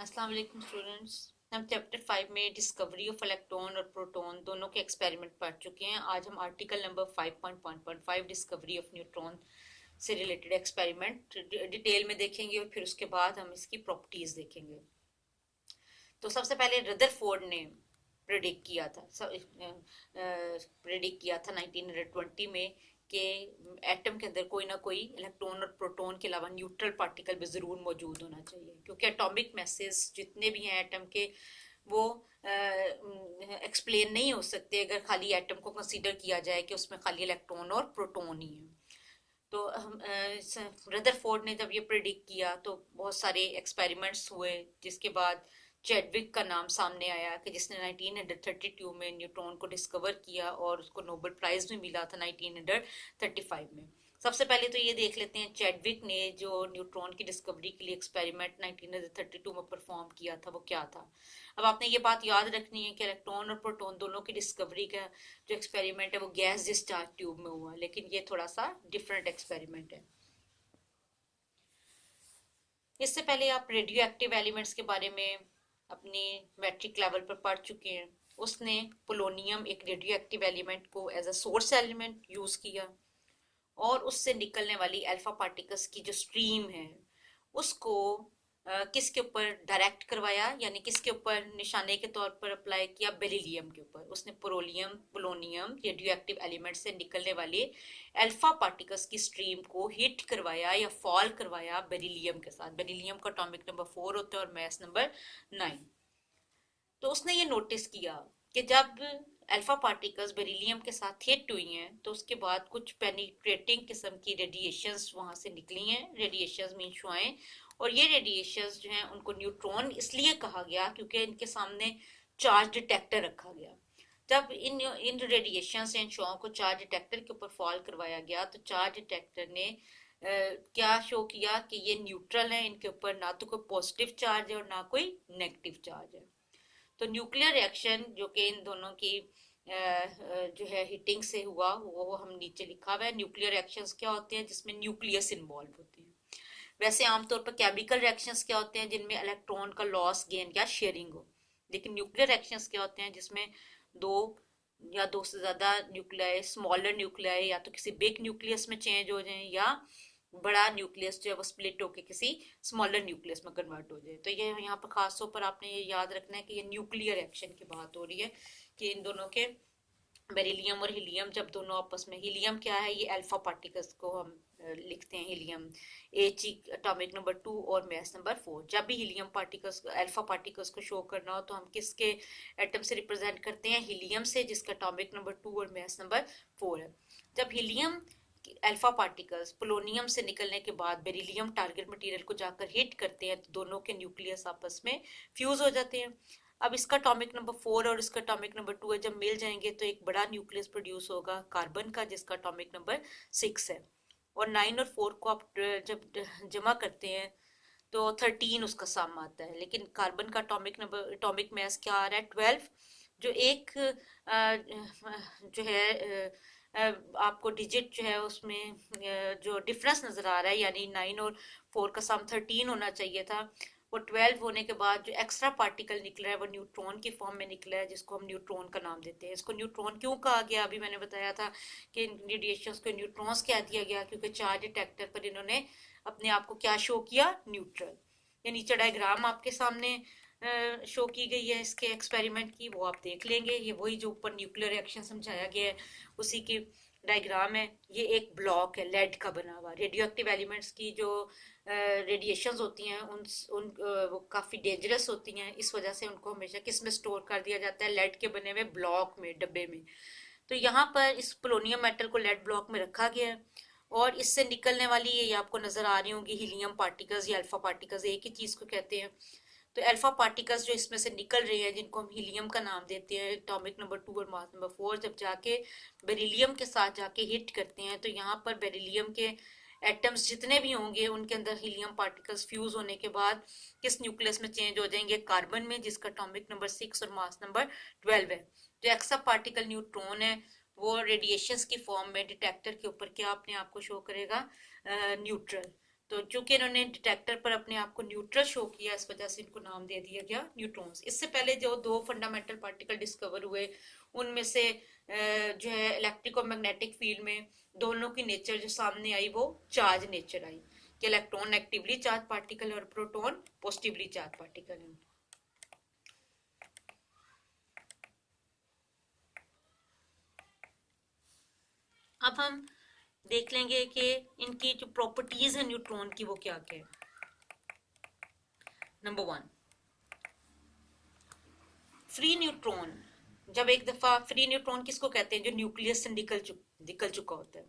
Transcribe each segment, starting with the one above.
अस्सलाम वालेकुम स्टूडेंट्स। हम चैप्टर 5 में डिस्कवरी ऑफ इलेक्ट्रॉन और प्रोटॉन दोनों के एक्सपेरिमेंट पढ़ चुके हैं। आज हम article number 5.1.5 discovery of neutron से रिलेटेड एक्सपेरिमेंट डिटेल में देखेंगे और फिर उसके बाद हम इसकी प्रॉपर्टीज देखेंगे। तो सबसे पहले रदरफोर्ड ने प्रेडिक्ट किया था 1920 में कि एटम के अंदर कोई ना कोई इलेक्ट्रॉन और प्रोटॉन के अलावा न्यूट्रल पार्टिकल भी जरूर मौजूद होना चाहिए, क्योंकि एटॉमिक मैसेज जितने भी हैं एटम के वो एक्सप्लेन नहीं हो सकते अगर खाली एटम को कंसीडर किया जाए कि उसमें खाली इलेक्ट्रॉन और प्रोटॉन ही है। तो रदरफोर्ड ने जब ये प्रेडिक्ट किया तो बहुत सारे एक्सपेरिमेंट्स हुए, जिसके बाद चैडविक का नाम सामने आया कि जिसने 1932 में न्यूट्रॉन को डिस्कवर किया और उसको नोबेल प्राइज भी मिला था 1935 में। सबसे पहले तो ये देख लेते हैं चैडविक ने जो न्यूट्रॉन की डिस्कवरी के लिए एक्सपेरिमेंट 1932 में परफॉर्म किया था वो क्या था। अब आपने ये बात याद रखनी है कि इलेक्ट्रॉन और प्रोटॉन दोनों की डिस्कवरी का जो एक्सपेरिमेंट है वो गैस डिस्चार्ज ट्यूब में हुआ, लेकिन ये थोड़ा सा डिफरेंट एक्सपेरिमेंट है। इससे पहले आप रेडियो एक्टिव एलिमेंट्स के बारे में अपनी मैट्रिक लेवल पर पढ़ चुके हैं। उसने पोलोनियम एक रेडियो एक्टिव एलिमेंट को as a source element use किया और उससे निकलने वाली अल्फा पार्टिकल्स की जो स्ट्रीम है उसको किसके ऊपर डायरेक्ट करवाया, यानी किसके ऊपर निशाने के तौर पर अप्लाई किया, बेरिलियम के ऊपर। उसने पोलोनियम रेडियो एक्टिव एलिमेंट से निकलने वाले अल्फा पार्टिकल्स की स्ट्रीम को हिट करवाया या फॉल करवाया बेरिलियम के साथ। बेरिलियम का एटॉमिक नंबर 4 होता है और मास नंबर 9। तो उसने ये नोटिस किया कि जब अल्फा पार्टिकल्स बेरिलियम के साथ हिट हुई हैं तो उसके बाद कुछ पेनिट्रेटिंग किस्म की रेडिएशंस वहां से निकली हैं। रेडिएशंस मीन शुआएं, और ये रेडिएशंस जो हैं उनको न्यूट्रॉन इसलिए कहा गया क्योंकि इनके सामने चार्ज डिटेक्टर रखा गया। जब इन इन रेडिएशन से इन शुआओं को चार्ज डिटेक्टर के ऊपर फॉल करवाया गया तो चार्ज डिटेक्टर ने क्या शो किया कि ये न्यूट्रल है, इनके ऊपर ना तो कोई पॉजिटिव चार्ज है और ना कोई नेगेटिव चार्ज है। तो न्यूक्लियर रिएक्शन जो कि इन दोनों की जो है हिटिंग से हुआ वो हम नीचे लिखा हुआ है। न्यूक्लियर रिएक्शंस क्या होते हैं जिसमें न्यूक्लियस इन्वॉल्व होते हैं। वैसे आमतौर पर केमिकल रिएक्शंस क्या होते हैं जिनमें इलेक्ट्रॉन का लॉस गेन या शेयरिंग हो, लेकिन न्यूक्लियर रिएक्शंस क्या होते हैं जिसमें दो या दो से ज्यादा न्यूक्लियाई, स्मॉलर न्यूक्लियाई या तो किसी बिग न्यूक्लियस में चेंज हो जाए या बड़ा न्यूक्लियस जो है वो स्प्लिट होकर किसी स्मॉलर न्यूक्लियस में कन्वर्ट हो जाए। तो ये यहाँ पर खास तौर पर आपने ये याद रखना है कि ये न्यूक्लियर रिएक्शन की बात हो रही है कि इन दोनों के बेरिलियम और हीलियम जब दोनों आपस में, हीलियम क्या है, ये अल्फा पार्टिकल्स को हम लिखते हैं हीलियम, एच एटॉमिक नंबर 2 और मास नंबर 4। जब भी हीलियम पार्टिकल्स अल्फा पार्टिकल्स को शो करना हो तो हम किसके एटम से रिप्रेजेंट करते हैं, हीलियम से, जिसका एटॉमिक नंबर 2 और मास नंबर 4 है। जब हीलियम अल्फा पार्टिकल्स पोलोनियम से निकलने के बाद बेरिलियम टारगेट मटेरियल को जाकर हिट करते हैं तो दोनों के न्यूक्लियस आपस में फ्यूज हो जाते हैं। अब इसका एटॉमिक नंबर 4 और इसका एटॉमिक नंबर 2 है, जब मिल जाएंगे तो एक बड़ा न्यूक्लियस प्रोड्यूस होगा कार्बन का जिसका एटॉमिक नंबर 6 है। और 9 और 4 को आप जब जमा करते हैं तो 13 उसका साम आता है, लेकिन कार्बन का एटॉमिक नंबर, एटॉमिक मास क्या आ रहा है, 12। जो एक जो है आपको डिजिट जो है उसमें जो डिफरेंस नजर आ रहा है, यानी 9 और 4 का सम 13 होना चाहिए था, वो 12 होने के बाद जो एक्स्ट्रा पार्टिकल निकला है वो न्यूट्रॉन की फॉर्म में निकला है, जिसको हम न्यूट्रॉन का नाम देते हैं। इसको न्यूट्रॉन क्यों कहा गया, अभी मैंने बताया था कि रेडिएशंस को न्यूट्रॉन्स कह दिया गया क्योंकि चार्ज डिटेक्टर पर इन्होंने अपने आप को क्या शो किया, न्यूट्रल। ये नीचे डायग्राम आपके सामने शो की गई है इसके एक्सपेरिमेंट की, वो आप देख लेंगे। ये वही जो ऊपर न्यूक्लियर रिएक्शन समझाया गया है उसी की डायग्राम है। ये एक ब्लॉक है लेड का बना हुआ। रेडियो एक्टिव एलिमेंट्स की जो रेडिएशंस होती हैं उन वो काफ़ी डेंजरस होती हैं, इस वजह से उनको हमेशा किस में स्टोर कर दिया जाता है, लेड के बने हुए ब्लॉक में, डब्बे में। तो यहाँ पर इस पोलोनियम मेटल को लेड ब्लॉक में रखा गया है और इससे निकलने वाली ये आपको नजर आ रही होंगी हीलियम पार्टिकल्स या अल्फा पार्टिकल्स, एक ही चीज को कहते हैं। तो अल्फा पार्टिकल्स जो इसमें से निकल रहे हैं जिनको हम हीलियम का नाम देते हैं, एटॉमिक नंबर 2 और मास नंबर 4, जब जाके बेरिलियम के साथ जाके हिट करते हैं तो यहाँ पर बेरिलियम के एटम्स जितने भी होंगे उनके अंदर हीलियम पार्टिकल्स फ्यूज होने के बाद किस न्यूक्लियस में चेंज हो जाएंगे, कार्बन में, जिसका एटॉमिक नंबर 6 और मास नंबर 12 है। जो एक्स्ट्रा पार्टिकल न्यूट्रॉन है वो रेडिएशंस की फॉर्म में डिटेक्टर के ऊपर क्या अपने आप को शो करेगा, न्यूट्रल। तो चूंकि इन्होंने डिटेक्टर पर अपने आप को न्यूट्रल शो किया, इस वजह से इनको नाम दे दिया गया न्यूट्रॉन्स। इससे पहले जो दो फंडामेंटल पार्टिकल डिस्कवर हुए, उनमें से जो है इलेक्ट्रिको मैग्नेटिक फील्ड में दोनों की नेचर जो सामने आई वो चार्ज नेचर आई, कि इलेक्ट्रॉन नेगेटिवली चार्ज पार्टिकल है और प्रोटॉन पॉजिटिवली चार्ज पार्टिकल है। अब हम देख लेंगे कि इनकी जो प्रॉपर्टीज है न्यूट्रॉन की वो क्या क्या है। Number 1, free neutron. जब एक दफा फ्री न्यूट्रॉन किसको कहते हैं, जो न्यूक्लियस से निकल चुका होता है।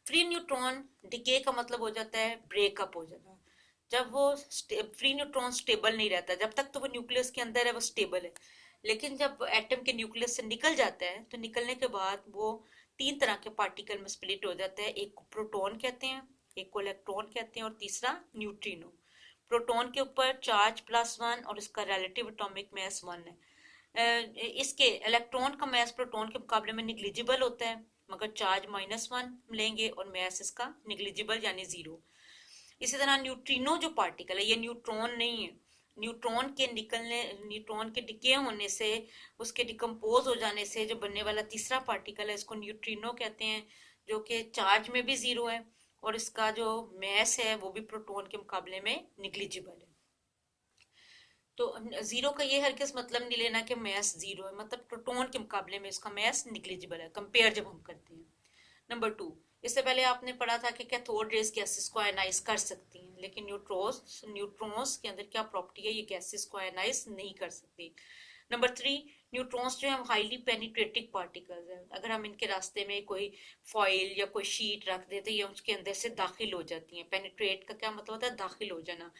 फ्री न्यूट्रॉन डिके का मतलब हो जाता है ब्रेकअप हो जाना। जब वो फ्री न्यूट्रॉन स्टेबल नहीं रहता, जब तक तो वो न्यूक्लियस के अंदर है वो स्टेबल है, लेकिन जब एटम के न्यूक्लियस से निकल जाता है तो निकलने के बाद वो 3 तरह के पार्टिकल में स्प्लिट हो जाता है। एक को प्रोटॉन कहते हैं, एक को इलेक्ट्रॉन कहते हैं और तीसरा न्यूट्रिनो। प्रोटॉन के ऊपर चार्ज +1 और इसका रिलेटिव एटॉमिक मास 1 है। इसके इलेक्ट्रॉन का मास प्रोटॉन के मुकाबले में निग्लिजिबल होता है, मगर चार्ज -1 लेंगे और मास इसका निग्लिजिबल यानी 0। इसी तरह न्यूट्रिनो जो पार्टिकल है ये न्यूट्रॉन नहीं है। न्यूट्रॉन के डिके होने से, उसके डिकम्पोज हो जाने से जो बनने वाला तीसरा पार्टिकल है इसको न्यूट्रिनो कहते हैं, जो कि चार्ज में भी 0 है और इसका जो मास है वो भी प्रोटॉन के मुकाबले में निग्लिजिबल है। तो 0 का ये हरगिज मतलब नहीं लेना कि मास 0 है, मतलब प्रोटॉन के मुकाबले में इसका मास निग्लिजिबल है, कंपेयर जब हम करते हैं। नंबर 2, इससे पहले आपने पढ़ा था कि कैथोड रेज गैसेस को आयनाइज कर सकती हैं, लेकिन न्यूट्रॉन्स के अंदर क्या प्रॉपर्टी है, ये गैसेस को आयनाइज नहीं कर सकती। नंबर 3, न्यूट्रॉन्स जो है हाईली पेनिट्रेटिंग पार्टिकल्स हैं। अगर हम इनके रास्ते में कोई फॉइल या कोई शीट रख देते हैं, ये उसके अंदर से दाखिल हो जाती हैं। पेनिट्रेट का क्या मतलब होता है, दाखिल हो जाना।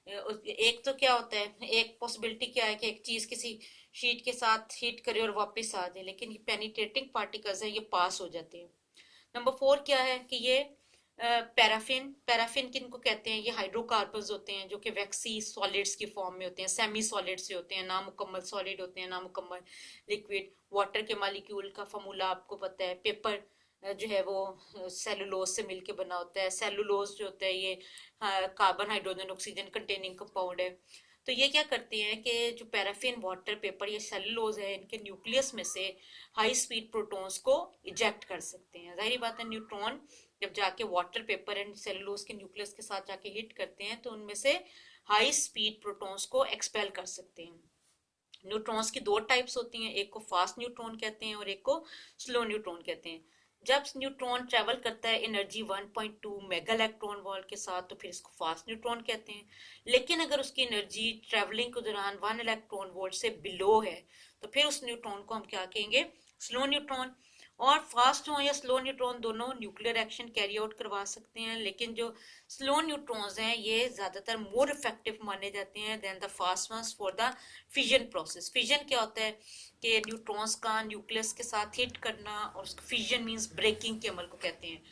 एक तो क्या होता है, एक पॉसिबिलिटी क्या है कि एक चीज किसी शीट के साथ हिट करे और वापस आ जाए, लेकिन ये पेनिट्रेटिंग पार्टिकल्स है, ये पास हो जाते हैं। नंबर 4 क्या है कि ये पैराफिन किनको कहते हैं, ये हाइड्रोकार्बन्स होते हैं जो कि वैक्सी सॉलिड्स की फॉर्म में होते हैं, सेमी सॉलिड से होते हैं, नामुकम्मल सॉलिड होते हैं, नामुकम्मल लिक्विड। वाटर के मॉलिक्यूल का फॉर्मूला आपको पता है। पेपर जो है वो सेलुलोज से मिलके बना होता है। सेलुलोज जो होता है ये carbon hydrogen oxygen containing compound है। तो ये क्या करते हैं कि जो पैराफिन, वाटर, पेपर, ये सेलुलोज है, इनके न्यूक्लियस में से हाई स्पीड प्रोटॉन्स को इजेक्ट कर सकते हैं। जाहिर बात है न्यूट्रॉन जब जाके वाटर, पेपर एंड सेलुलोज के न्यूक्लियस के साथ जाके हिट करते हैं तो उनमें से हाई स्पीड प्रोटॉन्स को एक्सपेल कर सकते हैं। न्यूट्रॉन्स की 2 टाइप्स होती हैं, एक को फास्ट न्यूट्रॉन कहते हैं और एक को स्लो न्यूट्रॉन कहते हैं। जब न्यूट्रॉन ट्रेवल करता है एनर्जी 1.2 मेगा इलेक्ट्रॉन वोल्ट के साथ तो फिर इसको फास्ट न्यूट्रॉन कहते हैं। लेकिन अगर उसकी एनर्जी ट्रेवलिंग के दौरान 1 इलेक्ट्रॉन वोल्ट से बिलो है तो फिर उस न्यूट्रॉन को हम क्या कहेंगे, स्लो न्यूट्रॉन। और फास्ट हो या स्लो न्यूट्रॉन दोनों न्यूक्लियर एक्शन कैरी आउट करवा सकते हैं, लेकिन जो स्लो न्यूट्रॉन्स हैं ये ज्यादातर मोर इफेक्टिव माने जाते हैं then the fast ones for the fission process. Fission क्या होता है कि न्यूट्रॉन्स का न्यूक्लियस के साथ हिट करना, और फिजन मींस ब्रेकिंग के अमल को कहते हैं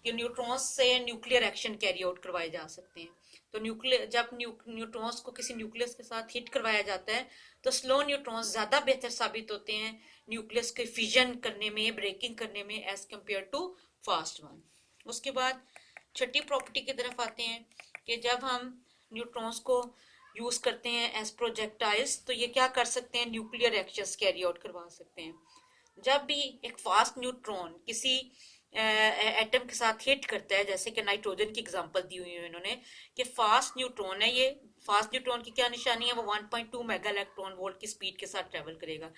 कि न्यूट्रॉन्स से न्यूक्लियर एक्शन कैरी आउट करवाए जा सकते हैं। तो जब न्यूट्रॉन्स को किसी न्यूक्लियस के साथ हिट करवाया जाता है तो स्लो न्यूट्रॉन्स ज्यादा बेहतर साबित होते हैं न्यूक्लियस के फिजन करने में, ब्रेकिंग करने में, as compare to fast one. उसके बाद छठी प्रॉपर्टी की तरफ आते हैं कि जब हम न्यूट्रॉन्स को यूज करते हैं एज प्रोजेक्टाइल्स तो ये क्या कर सकते हैं, न्यूक्लियर एक्शंस कैरी आउट करवा सकते हैं। जब भी एक फास्ट न्यूट्रॉन किसी एटम के साथ हिट करता है, जैसे कि नाइट्रोजन की एग्जांपल दी हुई है इन्होंने कि फास्ट न्यूट्रॉन है, ये फास्ट न्यूट्रॉन की क्या निशानी है, वो 1.2 मेगा इलेक्ट्रॉन वोल्ट की स्पीड के साथ ट्रेवल करेगा।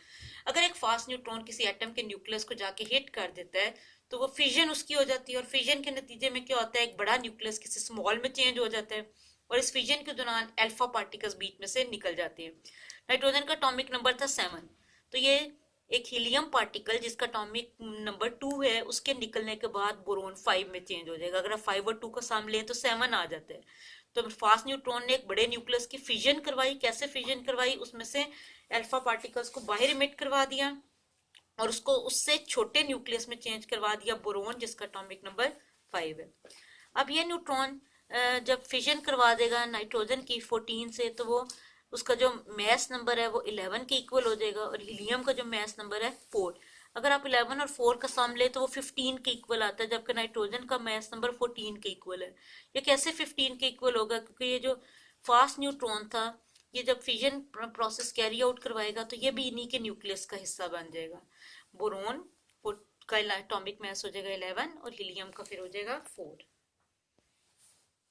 अगर एक फास्ट न्यूट्रॉन किसी एटम के न्यूक्लियस को जाके हिट कर देता है तो वो फिजन उसकी हो जाती है, और फिजन के नतीजे में क्या होता है, एक बड़ा न्यूक्लियस किसी स्मॉल में चेंज हो जाता है और इस फिजन के दौरान अल्फा पार्टिकल्स बीच में से निकल जाते हैं। नाइट्रोजन का एटॉमिक नंबर था 7, तो ये एक हीलियम पार्टिकल जिसका एटॉमिक नंबर 2 है उसके निकलने के बाद बोरोन 5 में चेंज हो जाएगा। अगर 5 और 2 का साम लें तो 7 आ जाता है। तो फास्ट न्यूट्रॉन ने एक बड़े न्यूक्लियस की फिजन करवाई। कैसे फिजन करवाई, उसमें से अल्फा पार्टिकल्स को बाहर इमिट करवा दिया और उसको उससे छोटे न्यूक्लियस में चेंज करवा दिया, बोरोन, जिसका एटॉमिक नंबर 5 है। अब ये न्यूट्रॉन जब फिजन करवा देगा नाइट्रोजन की 14 से तो वो उसका जो मैस नंबर है वो 11 के इक्वल हो जाएगा और हीलियम का जो मैस नंबर है 4। अगर आप 11 और 4 का सम ले तो वो 15 के इक्वल आता है, जबकि नाइट्रोजन का मास नंबर 14 के इक्वल है। ये कैसे 15 के इक्वल होगा? क्योंकि ये जो फास्ट न्यूट्रॉन था, ये जब फिजन प्रोसेस कैरी आउट करवाएगा तो ये भी इन्हीं के न्यूक्लियस का हिस्सा बन जाएगा। बोरोन का एटॉमिक मास हो जाएगा 11 और हीलियम का फिर हो जाएगा 4।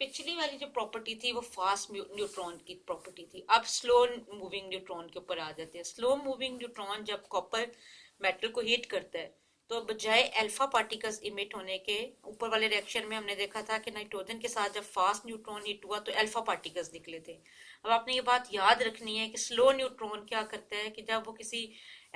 पिछली वाली जो प्रॉपर्टी थी वो फास्ट न्यूट्रॉन की प्रॉपर्टी थी। अब स्लो मूविंग न्यूट्रॉन के ऊपर आ जाते हैं। स्लो मूविंग न्यूट्रॉन जब कॉपर मेटल को हीट करता है तो बजाय अल्फा पार्टिकल्स इमिट होने के, ऊपर वाले रिएक्शन में हमने देखा था कि नाइट्रोजन के साथ जब फास्ट न्यूट्रॉन हिट हुआ तो अल्फा पार्टिकल्स निकले थे। अब आपने ये बात याद रखनी है कि स्लो न्यूट्रॉन क्या करता है कि जब वो किसी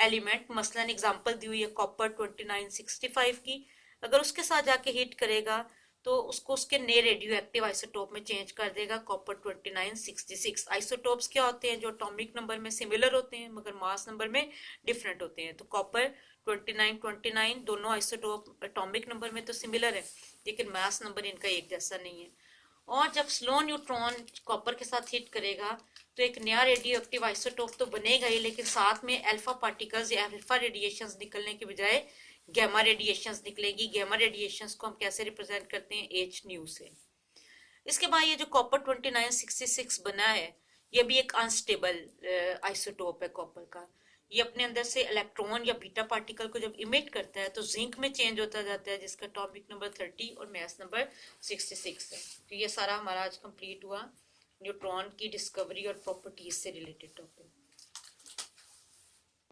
एलिमेंट, मसलन एग्जांपल दी हुई है कॉपर 2965 की, अगर उसके साथ जाके हिट करेगा तो उसको उसके नए रेडियो एक्टिव आइसोटोप में चेंज कर देगा, कॉपर 2966। आइसोटोप्स क्या होते हैं? जो एटॉमिक नंबर में सिमिलर होते हैं मगर मास नंबर में डिफरेंट होते हैं। तो कॉपर 2929 दोनों आइसोटोप एटॉमिक नंबर में तो सिमिलर है लेकिन मास नंबर इनका एक जैसा नहीं है। और जब स्लो न्यूट्रॉन कॉपर के साथ हिट करेगा तो एक नया रेडियो एक्टिव आइसोटोप तो बनेगा ही, लेकिन साथ में अल्फा पार्टिकल्स या अल्फा रेडिएशंस निकलने के बजाय गैमा रेडिएशंस निकलेगी। गैमा रेडिएशंस को हम कैसे रिप्रेजेंट करते हैं? एच न्यू से। इसके बाद ये जो कॉपर 2966 बना है ये भी एक अनस्टेबल आइसोटोप है कॉपर का। ये अपने अंदर से इलेक्ट्रॉन या बीटा पार्टिकल को जब इमिट करता है तो जिंक में चेंज होता जाता है, जिसका टॉपिक नंबर 30 और मास नंबर 66 है। तो ये सारा हमारा आज कंप्लीट हुआ न्यूट्रॉन की डिस्कवरी और प्रॉपर्टीज से रिलेटेड टॉपिक।